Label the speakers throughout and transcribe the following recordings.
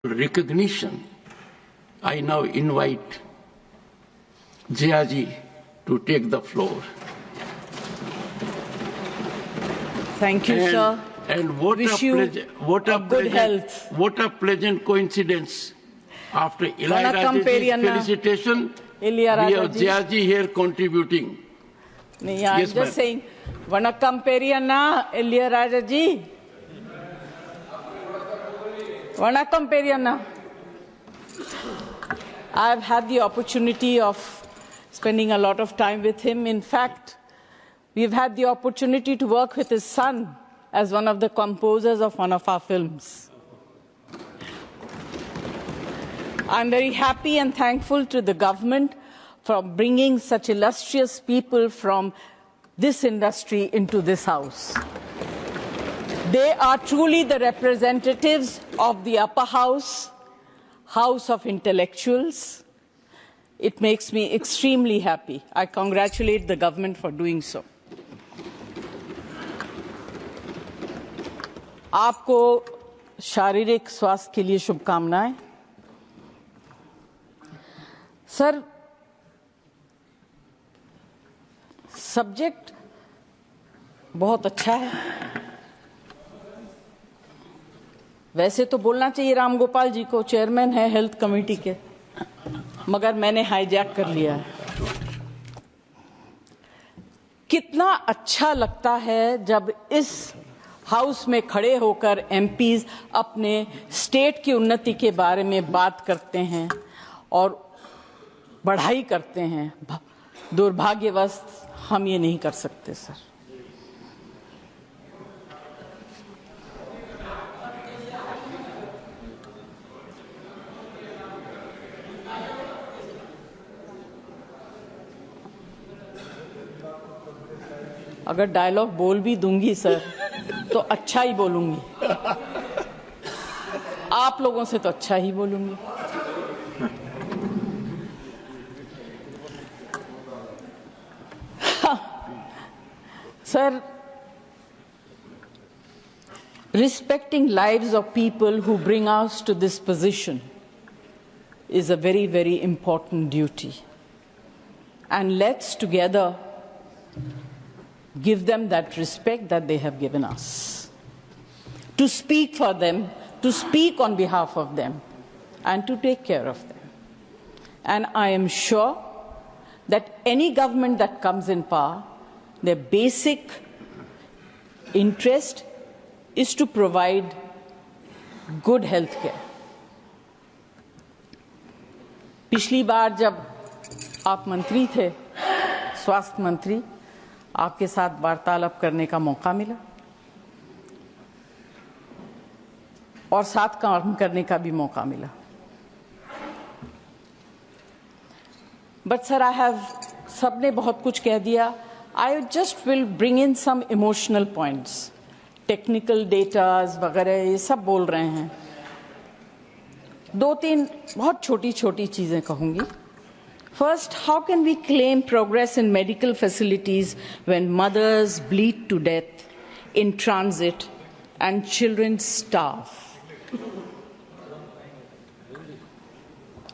Speaker 1: recognition, I now invite Jiaji to take the floor.
Speaker 2: Thank you, sir.
Speaker 1: And what a pleasant coincidence. After Ilaiyaraaja's felicitation, we have Jiaji here contributing.
Speaker 2: I'm just saying, Vanakkam Periyanna, Ilaiyaraaja. Vanakkam Periyanna. I've had the opportunity of spending a lot of time with him. In fact, we've had the opportunity to work with his son as one of the composers of one of our films. I'm very happy and thankful to the government for bringing such illustrious people from this industry into this house. They are truly the representatives of the upper house, house of intellectuals. It makes me extremely happy. I congratulate the government for doing so. आपको शारीरिक स्वास्थ्य के लिए शुभकामनाएं। Sir, subject बहुत अच्छा है। वैसे तो बोलना चाहिए राम गोपाल जी को, चेयरमैन है हेल्थ कमेटी के, मगर मैंने हाईजैक कर लिया है। कितना अच्छा लगता है जब इस हाउस में खड़े होकर एमपीज अपने स्टेट की उन्नति के बारे में बात करते हैं और बढ़ाई करते हैं। दुर्भाग्यवश हम ये नहीं कर सकते सर। अगर डायलॉग बोल भी दूंगी सर तो अच्छा ही बोलूंगी, आप लोगों से तो अच्छा ही बोलूंगी। Sir, respecting lives of people who bring us to this position is a very, very important duty. And let's together give them that respect that they have given us. To speak for them, to speak on behalf of them, and to take care of them. And I am sure that any government that comes in power, their basic interest is to provide good health care. पिछली बार जब आप मंत्री थे, स्वास्थ्य मंत्री, आपके साथ वार्तालाप करने का मौका मिला और साथ काम करने का भी मौका मिला। But sir, सबने बहुत कुछ कह दिया। I just will bring in some emotional points. Technical data वगैरह ये सब बोल रहे हैं। दो तीन बहुत छोटी-छोटी चीजें कहूंगी। First, how can we claim progress in medical facilities when mothers bleed to death in transit and children starve?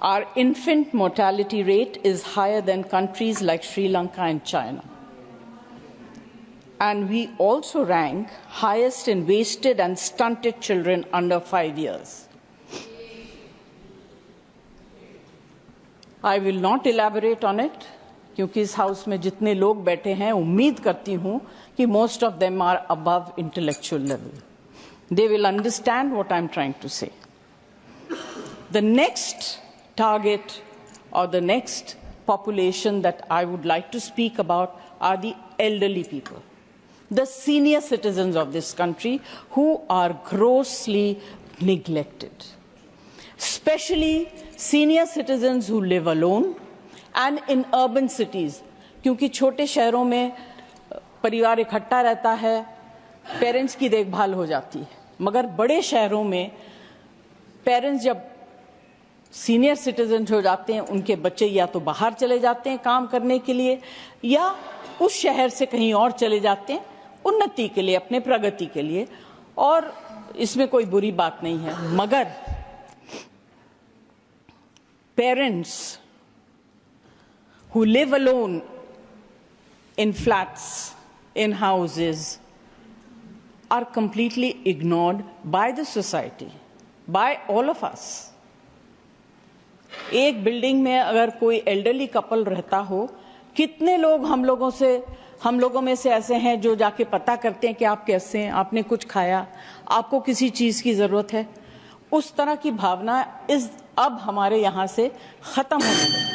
Speaker 2: Our infant mortality rate is higher than countries like Sri Lanka and China. And we also rank highest in wasted and stunted children under 5 years. I will not elaborate on it, क्योंकि इस house में जितने लोग बैठे हैं, उम्मीद करती हूं कि most of them are above intellectual level. They will understand what I'm trying to say. The next target or the next population that I would like to speak about are the elderly people, the senior citizens of this country who are grossly neglected. Especially senior citizens who live alone and in urban cities, क्योंकि छोटे शहरों में परिवार इकट्ठा रहता है, parents की देखभाल हो जाती है, मगर बड़े शहरों में पेरेंट्स जब सीनियर सिटीजन हो जाते हैं, उनके बच्चे या तो बाहर चले जाते हैं काम करने के लिए या उस शहर से कहीं और चले जाते हैं उन्नति के लिए, अपने प्रगति के लिए, और इसमें कोई बुरी बात नहीं है। मगर parents who live alone in flats, in houses, are completely ignored by the society, by all of us. एक बिल्डिंग में अगर कोई एल्डरली कपल रहता हो, कितने लोग हम लोगों में से ऐसे हैं जो जाके पता करते हैं कि आप कैसे हैं, आपने कुछ खाया, आपको किसी चीज की जरूरत है। उस तरह की भावना अब हमारे यहाँ से खत्म होने लगी।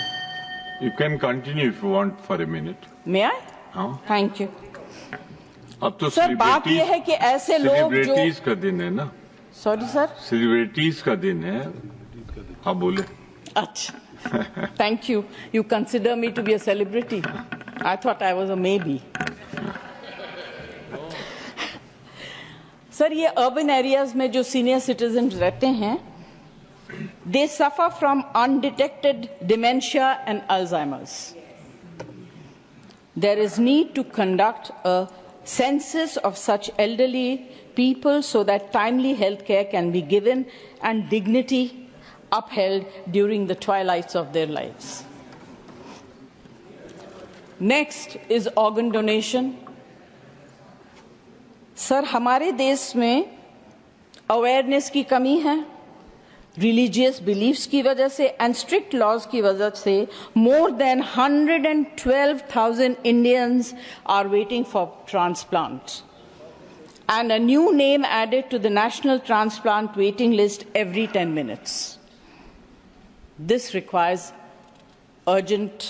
Speaker 3: You can continue if you want for a minute.
Speaker 2: May I?
Speaker 3: हाँ।
Speaker 2: Thank you.
Speaker 3: अब तो
Speaker 2: सर बात यह है कि ऐसे लोग जो
Speaker 3: सेलिब्रिटीज का दिन है ना।
Speaker 2: सॉरी सर,
Speaker 3: सेलिब्रिटीज का दिन है। हाँ बोले।
Speaker 2: अच्छा, thank you. You consider me to be a celebrity? I thought I was a maybe. Sir ये अर्बन एरियाज में जो सीनियर सिटीजन रहते हैं, they suffer from undetected dementia and Alzheimer's. There is need to conduct a census of such elderly people so that timely health care can be given and dignity upheld during the twilights of their lives. Next is organ donation. Sir हमारे देश में awareness की कमी है, religious beliefs की वजह से and strict laws की वजह से more than 112,000 Indians are waiting for transplant and a new name added to the national transplant waiting list every 10 minutes. This requires urgent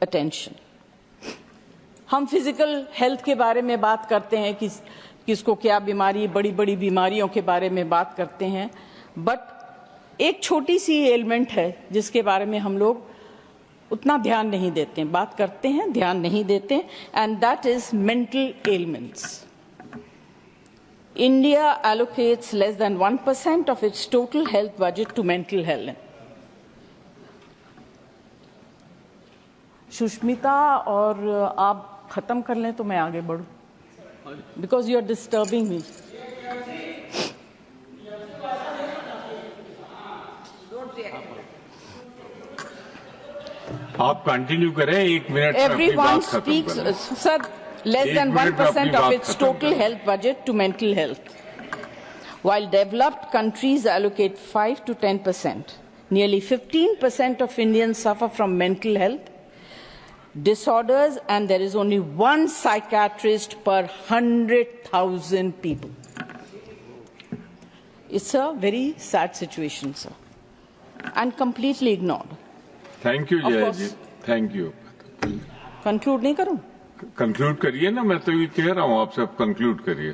Speaker 2: attention. हम फिजिकल हेल्थ के बारे में बात करते हैं कि किसको क्या बीमारी, बड़ी बड़ी बीमारियों के बारे में बात करते हैं, बट एक छोटी सी एलिमेंट है जिसके बारे में हम लोग उतना ध्यान नहीं देते हैं. बात करते हैं, ध्यान नहीं देते, and that is mental elements. India allocates less than 1% of its total health budget to mental health. Sushmita, और आप खत्म कर लें तो मैं आगे बढ़ूं, because you are disturbing me.
Speaker 3: आप कंटिन्यू करें, 1 मिनट में अपनी बात खत्म करें.
Speaker 2: Sir, less than 1% of its total health budget to mental health, while developed countries allocate 5 to 10%. Nearly 15% of Indians suffer from mental health disorders, and there is only one psychiatrist per 100,000 people. It's a very sad situation, sir, and completely ignored.
Speaker 3: Thank you Jaya ji, thank you.
Speaker 2: Conclude नहीं करूं?
Speaker 3: Conclude करिए ना, मैं तो ये कह रहा हूँ आपसे, आप कंक्लूड करिए.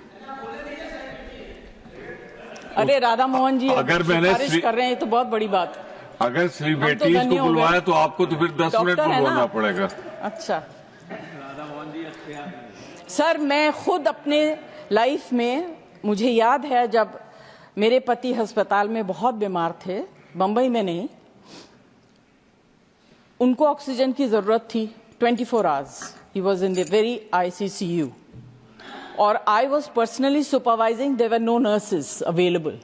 Speaker 2: अरे राधा मोहन जी
Speaker 3: अगर मैंने
Speaker 2: सिफारिश कर रहे हैं तो बहुत बड़ी बात.
Speaker 3: अगर सेलिब्रिटीज को बुलवाया तो आपको तो फिर 10 मिनट बुलवाना पड़ेगा.
Speaker 2: अच्छा सर, मैं खुद अपने लाइफ में, मुझे याद है जब मेरे पति अस्पताल में बहुत बीमार थे, बंबई में नहीं, उनको ऑक्सीजन की जरूरत थी 24 hours. He was in the very ICCU, और I was personally supervising. There were no nurses available.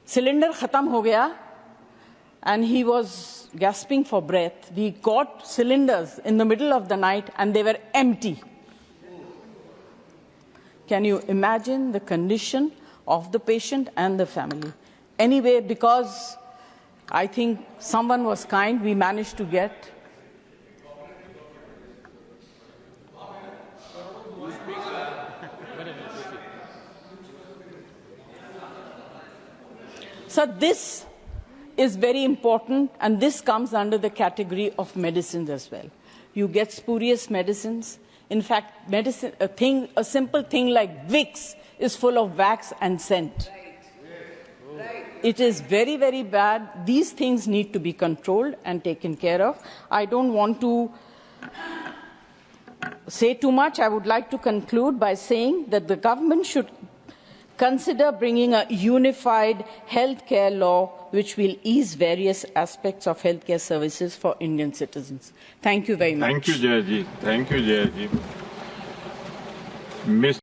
Speaker 2: Cylinder खत्म हो गया and he was gasping for breath. We got cylinders in the middle of the night and they were empty. Can you imagine the condition of the patient and the family? Anyway, because I think someone was kind, we managed to get. So this is very important, and this comes under the category of medicines as well. You get spurious medicines. In fact, medicine, a simple thing like Vicks is full of wax and scent. It is very, very bad. These things need to be controlled and taken care of. I don't want to say too much. I would like to conclude by saying that the government should consider bringing a unified healthcare law which will ease various aspects of healthcare services for Indian citizens. Thank you very much.
Speaker 3: Thank you, Jaya ji. Thank you, Jaya ji. Miss